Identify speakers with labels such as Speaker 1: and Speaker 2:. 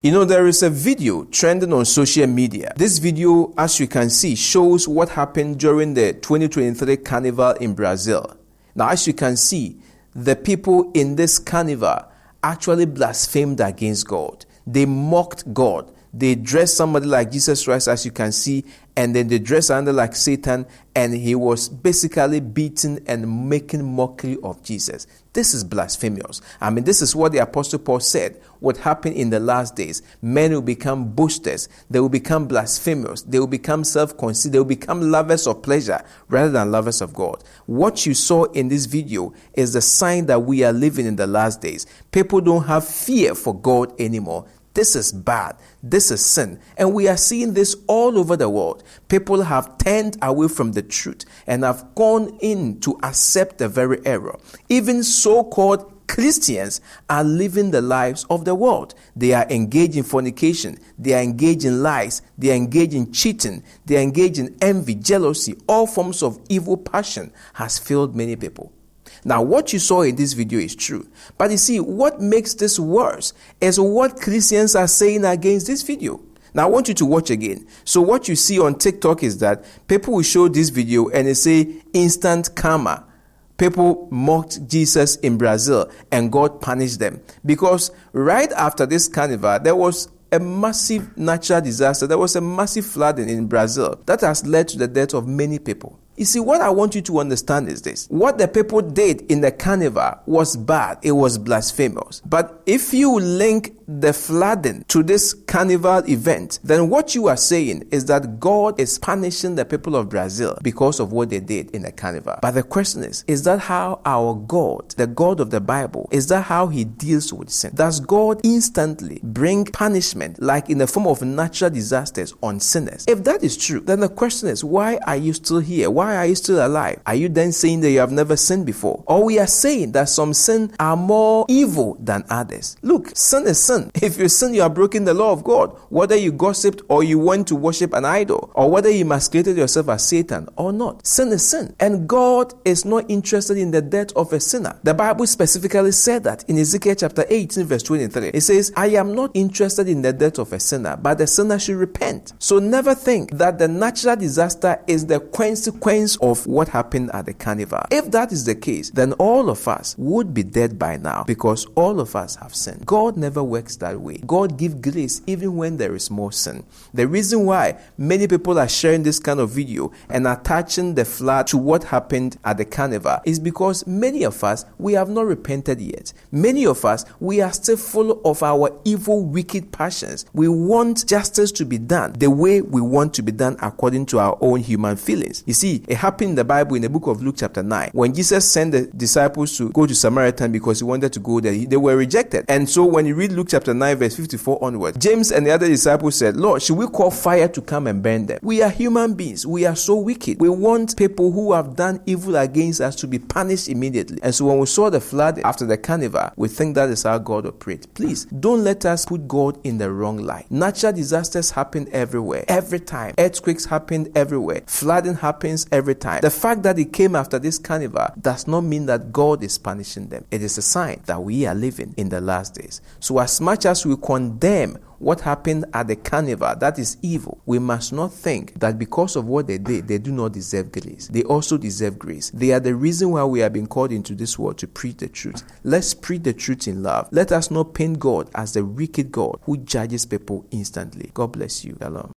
Speaker 1: You know, there is a video trending on social media. This video, as you can see, shows what happened during the 2023 Carnival in Brazil. Now, as you can see, the people in this carnival actually blasphemed against God. They mocked God. They dressed somebody like Jesus Christ, as you can see, and then they dressed another like Satan, and he was basically beaten and making mockery of Jesus. This is blasphemous. I mean, this is what the Apostle Paul said would happen in the last days. Men will become boasters. They will become blasphemous. They will become self-conceited. They will become lovers of pleasure rather than lovers of God. What you saw in this video is the sign that we are living in the last days. People don't have fear for God anymore. This is bad. This is sin. And we are seeing this all over the world. People have turned away from the truth and have gone in to accept the very error. Even so-called Christians are living the lives of the world. They are engaged in fornication. They are engaged in lies. They are engaged in cheating. They are engaged in envy, jealousy. All forms of evil passion has filled many people. Now, what you saw in this video is true. But you see, what makes this worse is what Christians are saying against this video. Now, I want you to watch again. So what you see on TikTok is that people will show this video and they say instant karma. People mocked Jesus in Brazil and God punished them. Because right after this carnival, there was a massive natural disaster. There was a massive flooding in Brazil that has led to the death of many people. You see, what I want you to understand is this. What the people did in the carnival was bad. It was blasphemous. But if you link the flooding to this carnival event, then what you are saying is that God is punishing the people of Brazil because of what they did in the carnival. But the question is that how our God, the God of the Bible, is that how he deals with sin? Does God instantly bring punishment like in the form of natural disasters on sinners? If that is true, then the question is, why are you still here? Why are you still alive? Are you then saying that you have never sinned before? Or we are saying that some sin are more evil than others? Look, sin is sin. If you sin, you are breaking the law of God. Whether you gossiped or you went to worship an idol, or whether you masqueraded yourself as Satan or not, sin is sin. And God is not interested in the death of a sinner. The Bible specifically said that in Ezekiel chapter 18 verse 23. It says, I am not interested in the death of a sinner, but the sinner should repent. So never think that the natural disaster is the consequence of what happened at the carnival. If that is the case, then all of us would be dead by now because all of us have sinned. God never works that way. God gives grace even when there is more sin. The reason why many people are sharing this kind of video and attaching the flood to what happened at the carnival is because many of us, we have not repented yet. Many of us, we are still full of our evil, wicked passions. We want justice to be done the way we want to be done according to our own human feelings. You see, it happened in the Bible in the book of Luke chapter 9 when Jesus sent the disciples to go to Samaritan because he wanted to go there. They were rejected. And so when you read Luke chapter 9 verse 54 onwards, James and the other disciples said, Lord, should we call fire to come and burn them? We are human beings. We are so wicked. We want people who have done evil against us to be punished immediately. And so when we saw the flood after the carnival, we think that is how God operates. Please, don't let us put God in the wrong light. Natural disasters happen everywhere, every time. Earthquakes happen everywhere. Flooding happens every time. The fact that it came after this carnival does not mean that God is punishing them. It is a sign that we are living in the last days. So as much as we condemn what happened at the carnival, that is evil, we must not think that because of what they did, they do not deserve grace. They also deserve grace. They are the reason why we have been called into this world to preach the truth. Let's preach the truth in love. Let us not paint God as the wicked God who judges people instantly. God bless you. Shalom.